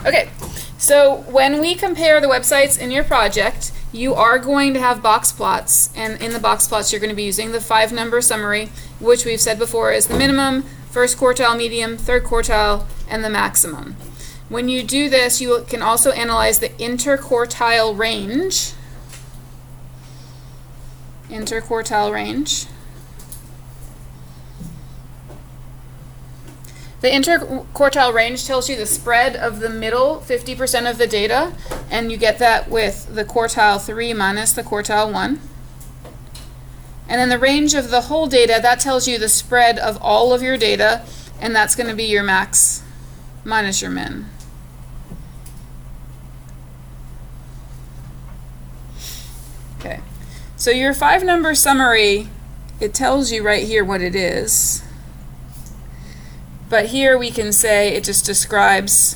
Okay, so when we compare the websites in your project, you are going to have box plots, and in the box plots you're going to be using the 5-number summary, which we've said before is the minimum, first quartile, medium, third quartile, and the maximum. When you do this, you can also analyze the interquartile range. Interquartile range. The interquartile range tells you the spread of the middle 50% of the data, and you get that with the quartile 3 minus the quartile 1. And then the range of the whole data, that tells you the spread of all of your data, and that's going to be your max minus your min. Okay, so your 5-number summary, it tells you right here what it is. But here we can say it just describes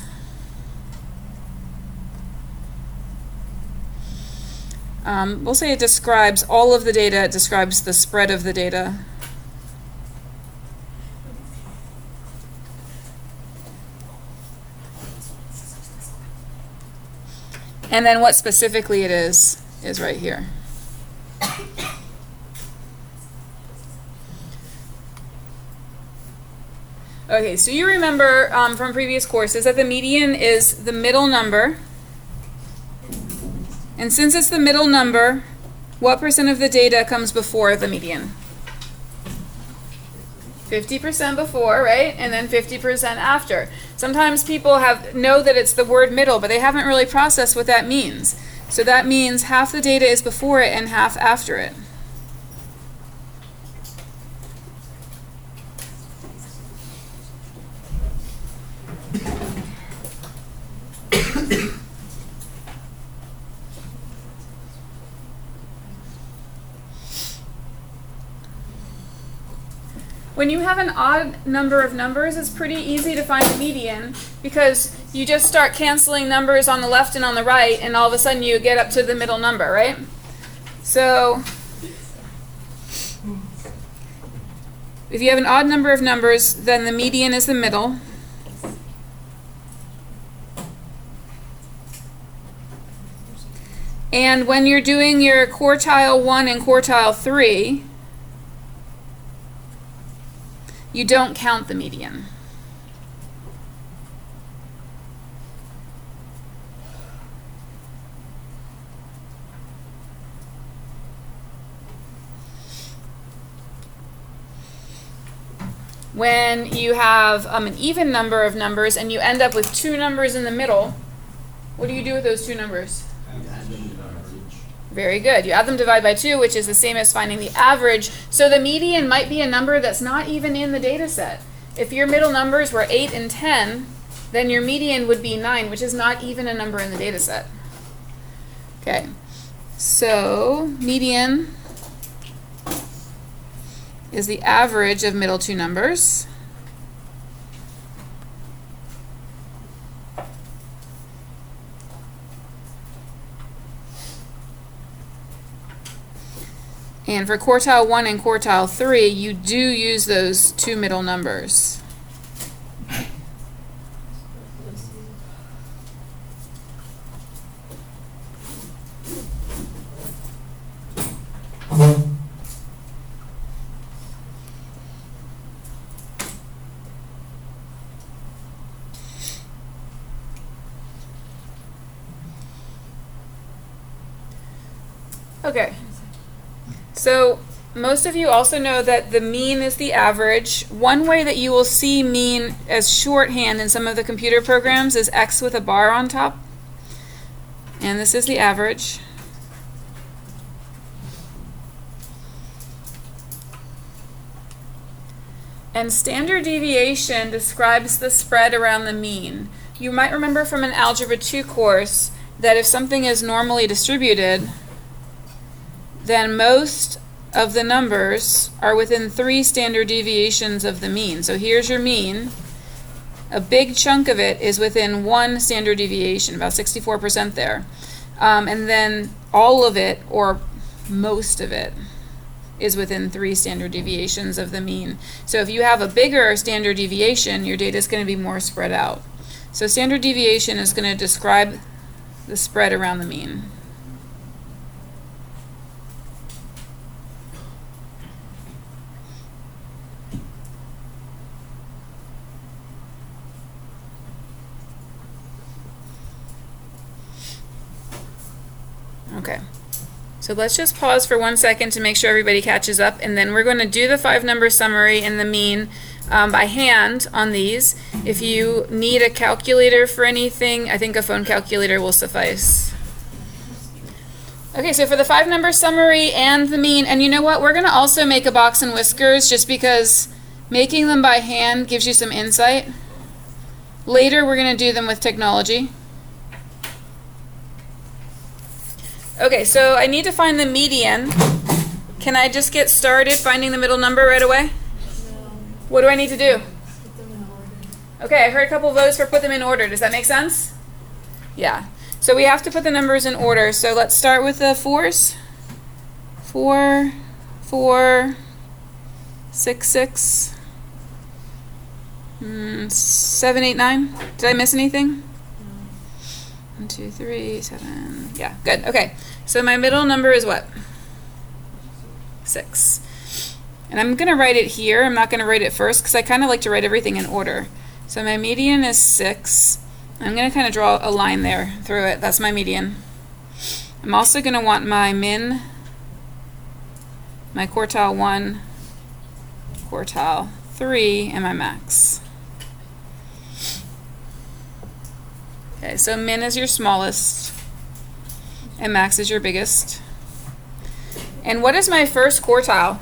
we'll say it describes all of the data, it describes the spread of the data. And then what specifically it is right here. Okay, so you remember from previous courses that the median is the middle number. And since it's the middle number, what percent of the data comes before the median? 50% before, right? And then 50% after. Sometimes people know that it's the word middle, but they haven't really processed what that means. So that means half the data is before it and half after it. When you have an odd number of numbers, it's pretty easy to find the median because you just start canceling numbers on the left and on the right, and all of a sudden you get up to the middle number, right? So if you have an odd number of numbers, then the median is the middle. And when you're doing your quartile 1 and quartile 3, you don't count the median. When you have an even number of numbers and you end up with 2 numbers in the middle, what do you do with those 2 numbers? Very good. You add them, divide by 2, which is the same as finding the average. So the median might be a number that's not even in the data set. If your middle numbers were 8 and 10, then your median would be 9, which is not even a number in the data set. Okay, so median is the average of middle 2 numbers. And for quartile 1 and quartile 3, you do use those 2 middle numbers. Okay. So most of you also know that the mean is the average. One way that you will see mean as shorthand in some of the computer programs is X with a bar on top. And this is the average. And standard deviation describes the spread around the mean. You might remember from an Algebra 2 course that if something is normally distributed, then most of the numbers are within 3 standard deviations of the mean. So here's your mean. A big chunk of it is within 1 standard deviation, about 64% there. And then all of it, or most of it, is within 3 standard deviations of the mean. So if you have a bigger standard deviation, your data is going to be more spread out. So standard deviation is going to describe the spread around the mean. Okay, so let's just pause for 1 second to make sure everybody catches up, and then we're going to do the 5-number summary and the mean by hand on these. If you need a calculator for anything, I think a phone calculator will suffice. Okay, so for the 5-number summary and the mean, and you know what, we're going to also make a box and whiskers just because making them by hand gives you some insight. Later we're going to do them with technology. Okay, so I need to find the median. Can I just get started finding the middle number right away? No. What do I need to do? Put them in order. Okay, I heard a couple votes for put them in order. Does that make sense? Yeah. So we have to put the numbers in order. So let's start with the 4s. 4, 4, 6, 6, 7, 8, 9. Did I miss anything? No. 1, 2, 3, 7. Yeah, good. Okay. So my middle number is what? 6. And I'm going to write it here. I'm not going to write it first because I kind of like to write everything in order. So my median is 6. I'm going to kind of draw a line there through it. That's my median. I'm also going to want my min, my quartile 1, quartile 3, and my max. Okay, so min is your smallest, and max is your biggest. And what is my first quartile?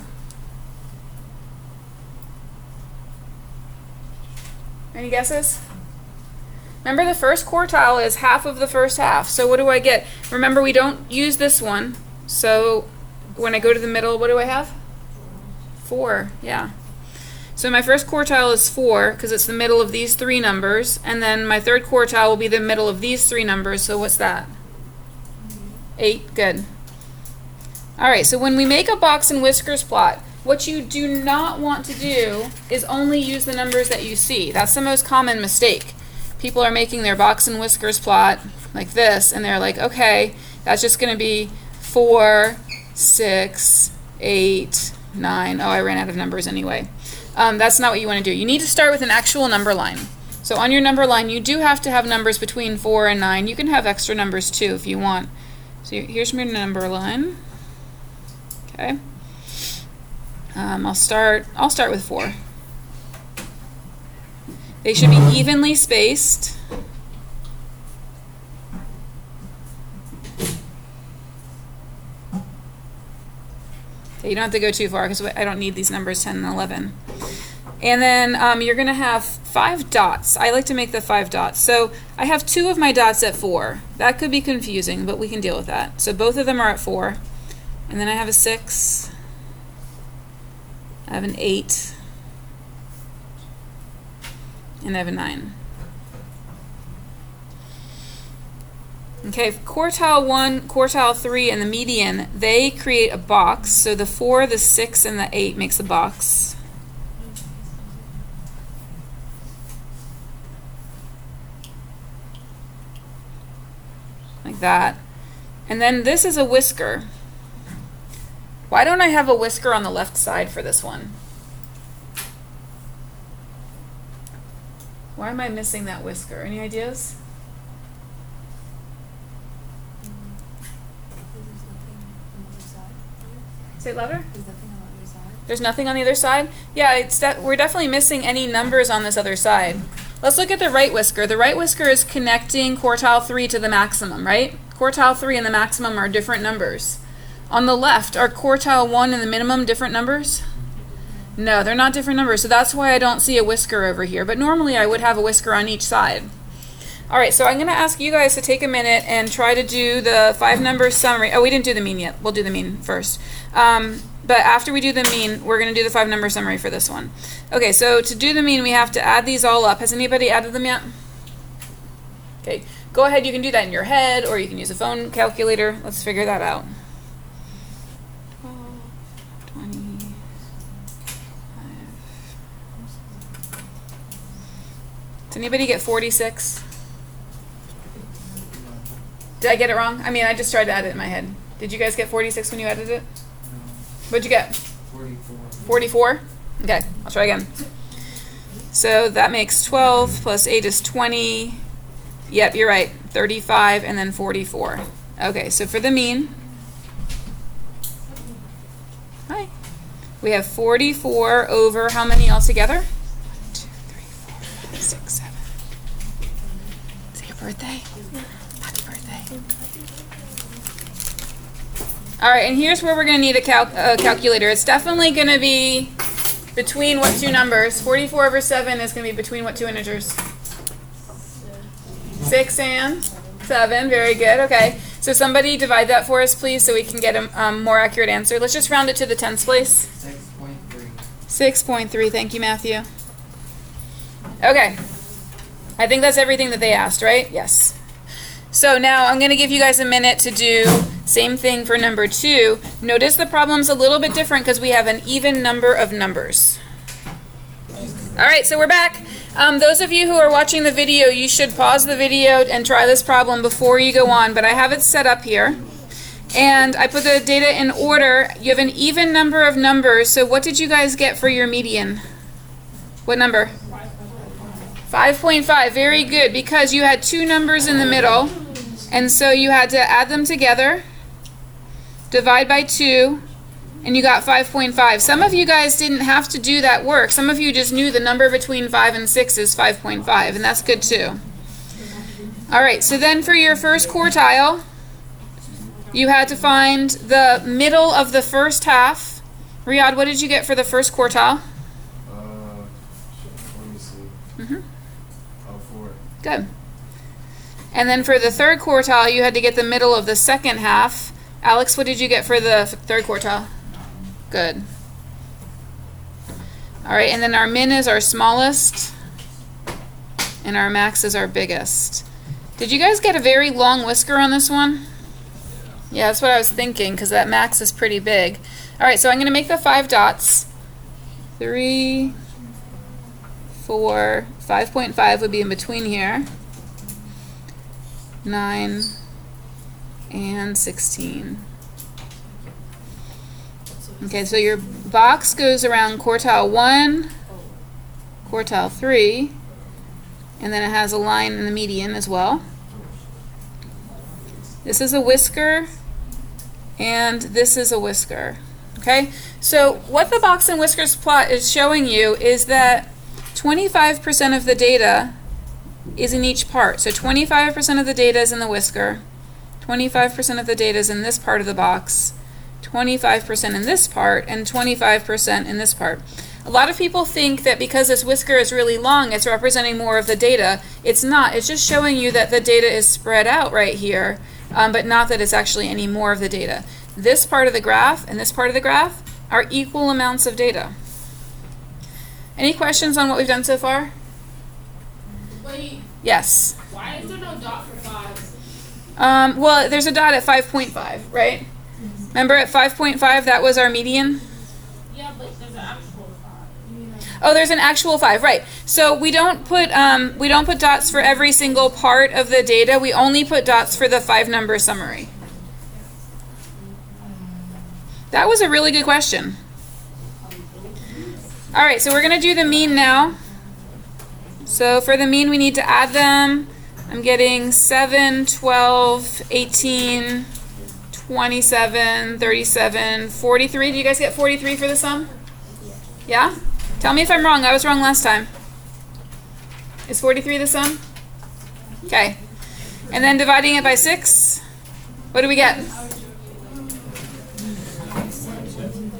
Any guesses? Remember, the first quartile is half of the first half. So what do I get? Remember, we don't use this one. So when I go to the middle, what do I have? 4, yeah. So my first quartile is 4 because it's the middle of these 3 numbers. And then my third quartile will be the middle of these 3 numbers. So what's that? 8, good. All right, so when we make a box and whiskers plot, what you do not want to do is only use the numbers that you see. That's the most common mistake. People are making their box and whiskers plot like this, and they're like, okay, that's just going to be 4, 6, 8, 9. Oh, I ran out of numbers anyway. That's not what you want to do. You need to start with an actual number line. So on your number line, you do have to have numbers between 4 and 9. You can have extra numbers too if you want. So here's your number line. Okay. I'll start with 4. They should be evenly spaced. Okay, you don't have to go too far because I don't need these numbers 10 and 11. And then you're going to have 5 dots. I like to make the 5 dots. So I have 2 of my dots at 4. That could be confusing, but we can deal with that. So both of them are at 4. And then I have a 6. I have an 8. And I have a 9. Okay, quartile 1, quartile 3, and the median, they create a box. So the 4, the 6, and the 8 makes a box. Like that. And then this is a whisker. Why don't I have a whisker on the left side for this one? Why am I missing that whisker? Any ideas? Say it louder. There's nothing on the other side. There's nothing on the other side? Yeah, it's we're definitely missing any numbers on this other side. Let's look at the right whisker. The right whisker is connecting quartile 3 to the maximum, right? Quartile 3 and the maximum are different numbers. On the left, are quartile 1 and the minimum different numbers? No, they're not different numbers, so that's why I don't see a whisker over here. But normally I would have a whisker on each side. All right, so I'm going to ask you guys to take a minute and try to do the 5-number summary. Oh, we didn't do the mean yet. We'll do the mean first. But after we do the mean, we're going to do the 5-number summary for this one. Okay, so to do the mean, we have to add these all up. Has anybody added them yet? Okay, go ahead. You can do that in your head, or you can use a phone calculator. Let's figure that out. 12, 20. Did anybody get 46? Did I get it wrong? I mean, I just tried to add it in my head. Did you guys get 46 when you added it? What'd you get? 44. 44? Okay, I'll try again. So that makes 12 plus 8 is 20. Yep, you're right. 35 and then 44. Okay, so for the mean, hi, we have 44 over how many altogether? 1, 2, 3, 4, 5, 6, 7. Is it your birthday? Happy birthday. All right, and here's where we're going to need a calculator. It's definitely going to be between what two numbers? 44 over 7 is going to be between what two integers? 6 and 7. Very good. Okay. So somebody divide that for us, please, so we can get a more accurate answer. Let's just round it to the tens place. 6.3. 6.3. Thank you, Matthew. Okay. I think that's everything that they asked, right? Yes. So now I'm going to give you guys a minute to do same thing for number 2. Notice the problem's a little bit different because we have an even number of numbers. All right, so we're back. Those of you who are watching the video, you should pause the video and try this problem before you go on, but I have it set up here. And I put the data in order. You have an even number of numbers, so what did you guys get for your median? What number? 5.5. Very good, because you had two numbers in the middle, and so you had to add them together, divide by 2, and you got 5.5. Some of you guys didn't have to do that work. Some of you just knew the number between 5 and 6 is 5.5, and that's good too. All right, so then for your first quartile, you had to find the middle of the first half. Riyadh, what did you get for the first quartile? Let me see. Mm-hmm. 4. Good. And then for the third quartile, you had to get the middle of the second half. Alex, what did you get for the third quartile? Good. All right, and then our min is our smallest, and our max is our biggest. Did you guys get a very long whisker on this one? Yeah, that's what I was thinking, because that max is pretty big. All right, so I'm going to make the 5 dots. 3, 4, 5.5 would be in between here. 9 and 16. Okay, so your box goes around quartile 1, quartile 3, and then it has a line in the median as well. This is a whisker, and this is a whisker. Okay, so what the box and whiskers plot is showing you is that 25% of the data is in each part. So 25% of the data is in the whisker, 25% of the data is in this part of the box, 25% in this part, and 25% in this part. A lot of people think that because this whisker is really long, it's representing more of the data. It's not. It's just showing you that the data is spread out right here, but not that it's actually any more of the data. This part of the graph and this part of the graph are equal amounts of data. Any questions on what we've done so far? Wait, Yes. why is there no dot for 5? Well, there's a dot at 5.5, right? Remember at 5.5, that was our median? Yeah, but there's an actual 5. Oh, there's an actual 5, right. So we don't put dots for every single part of the data. We only put dots for the 5-number summary. That was a really good question. All right, so we're going to do the mean now. So for the mean, we need to add them. I'm getting 7, 12, 18, 27, 37, 43. Do you guys get 43 for the sum? Yeah? Tell me if I'm wrong. I was wrong last time. Is 43 the sum? Okay. And then dividing it by 6, what do we get?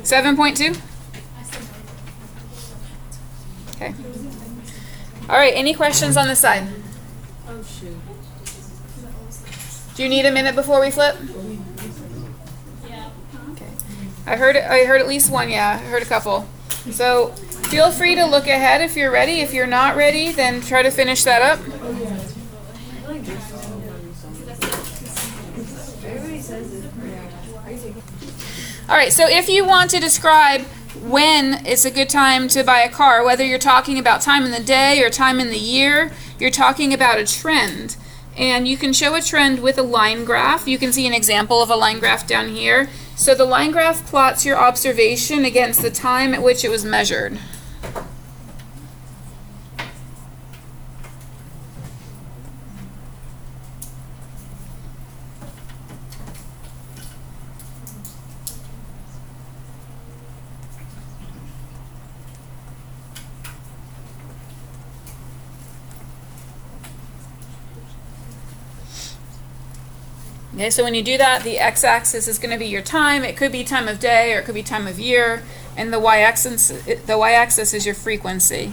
7.2? Okay. All right, any questions on this side? Oh, shoot. Do you need a minute before we flip? Yeah. Okay. I heard at least one, yeah. I heard a couple. So feel free to look ahead if you're ready. If you're not ready, then try to finish that up. Everybody says it. All right, so if you want to describe when it's a good time to buy a car, whether you're talking about time in the day or time in the year, you're talking about a trend. And you can show a trend with a line graph. You can see an example of a line graph down here. So the line graph plots your observation against the time at which it was measured. Okay, so when you do that, the x-axis is going to be your time. It could be time of day or it could be time of year, and the y-axis is your frequency.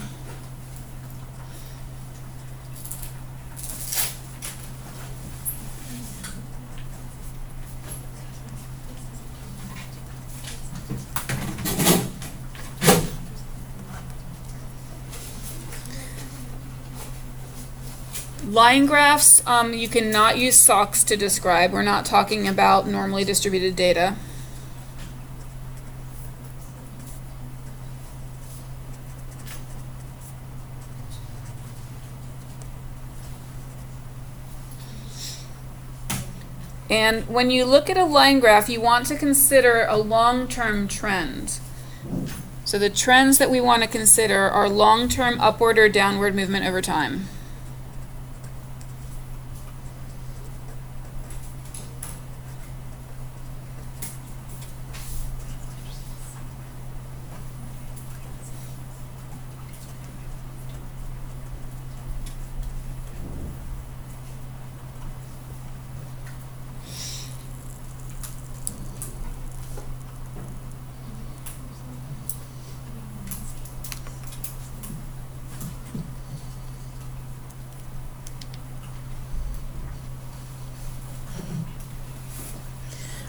Line graphs, you cannot use SOCs to describe. We're not talking about normally distributed data. And when you look at a line graph, you want to consider a long-term trend. So the trends that we want to consider are long-term upward or downward movement over time.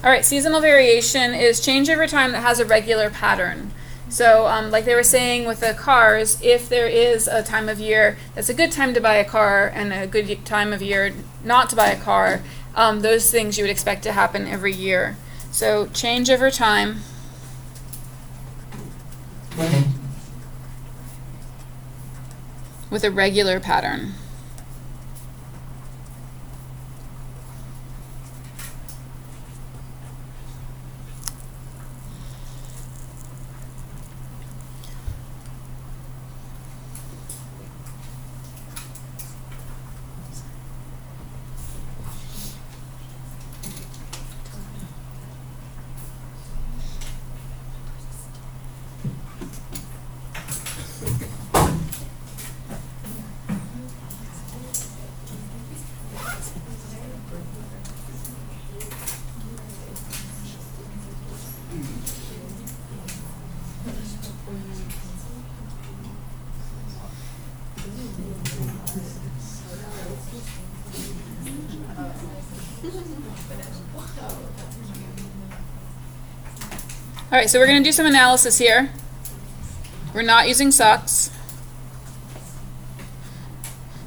All right, seasonal variation is change over time that has a regular pattern. So like they were saying with the cars, if there is a time of year that's a good time to buy a car and a good time of year not to buy a car, those things you would expect to happen every year. So change over time. With a regular pattern. All right, so we're going to do some analysis here. We're not using SOCs.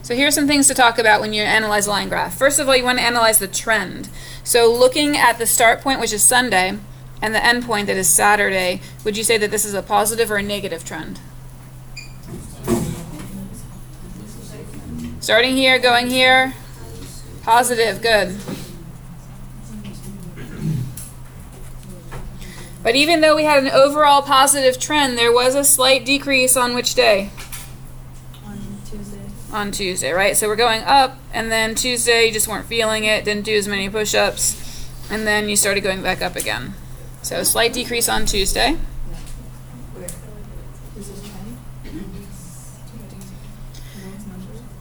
So here's some things to talk about when you analyze a line graph. First of all, you want to analyze the trend. So looking at the start point, which is Sunday, and the end point, that is Saturday, would you say that this is a positive or a negative trend? Starting here, going here, positive, good. But even though we had an overall positive trend, there was a slight decrease on which day? On Tuesday. On Tuesday, right? So we're going up, and then Tuesday you just weren't feeling it, didn't do as many push-ups, and then you started going back up again. So a slight decrease on Tuesday.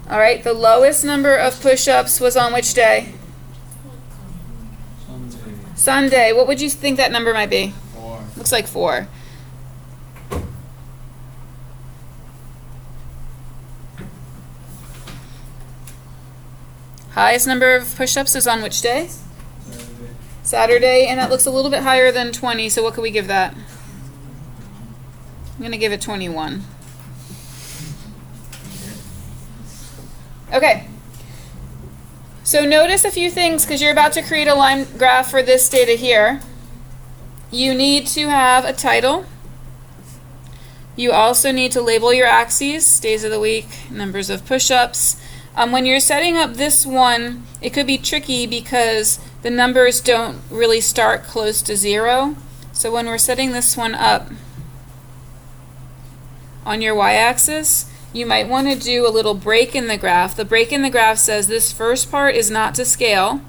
All right, the lowest number of push-ups was on which day? Sunday. What would you think that number might be? 4. Looks like 4. Highest number of push-ups is on which day? Saturday, and that looks a little bit higher than 20, so what could we give that? I'm going to give it 21. Okay. So notice a few things, because you're about to create a line graph for this data here. You need to have a title. You also need to label your axes, days of the week, numbers of push-ups. When you're setting up this one, it could be tricky because the numbers don't really start close to 0. So when we're setting this one up on your y-axis, you might want to do a little break in the graph. The break in the graph says this first part is not to scale.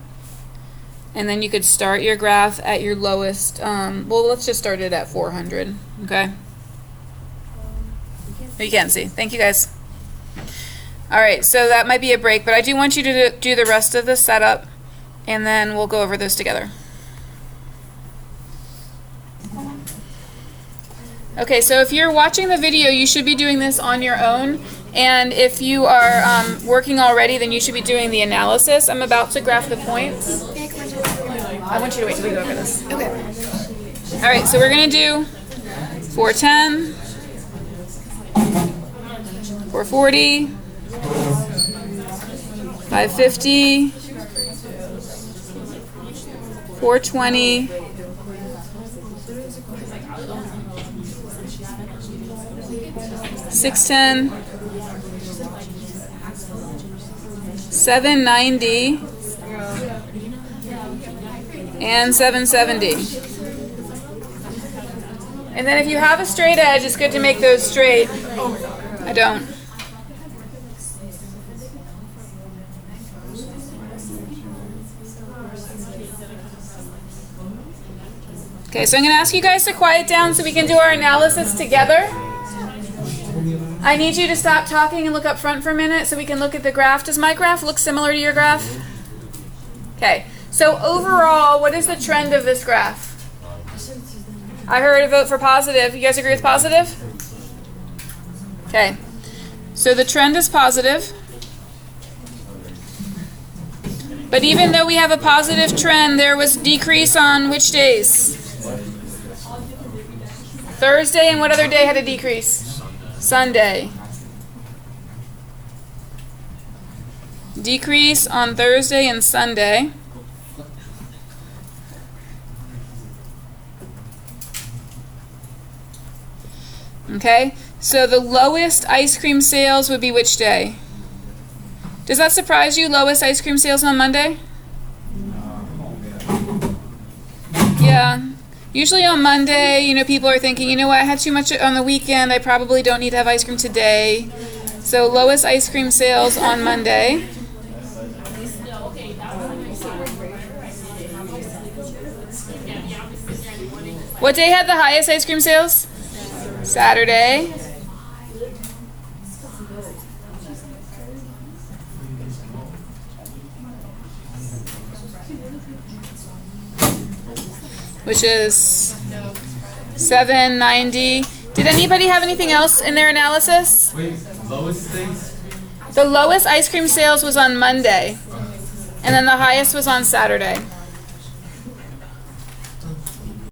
And then you could start your graph at your lowest, well, let's just start it at 400, okay? You can't see. Thank you, guys. All right, so that might be a break, but I do want you to do the rest of the setup, and then we'll go over those together. Okay, so if you're watching the video, you should be doing this on your own, and if you are working already, then you should be doing the analysis. I'm about to graph the points. I want you to wait till we go over this. Okay. All right, so we're going to do 410, 440, 550, 420, 610, 790, and 770. And then if you have a straight edge, it's good to make those straight. I don't. Okay, so I'm going to ask you guys to quiet down so we can do our analysis together. I need you to stop talking and look up front for a minute so we can look at the graph. Does my graph look similar to your graph? Okay, so overall, what is the trend of this graph? I heard a vote for positive. You guys agree with positive? Okay, so the trend is positive. But even though we have a positive trend, there was decrease on which days? Thursday, and what other day had a decrease? Sunday. Decrease on Thursday and Sunday. Okay, so the lowest ice cream sales would be which day? Does that surprise you, lowest ice cream sales on Monday? Yeah. Usually on Monday, you know, people are thinking, you know what, I had too much on the weekend, I probably don't need to have ice cream today. So lowest ice cream sales on Monday. What day had the highest ice cream sales? Saturday. Which is 790. Did anybody have anything else in their analysis? Wait, lowest things? The lowest ice cream sales was on Monday, and then the highest was on Saturday.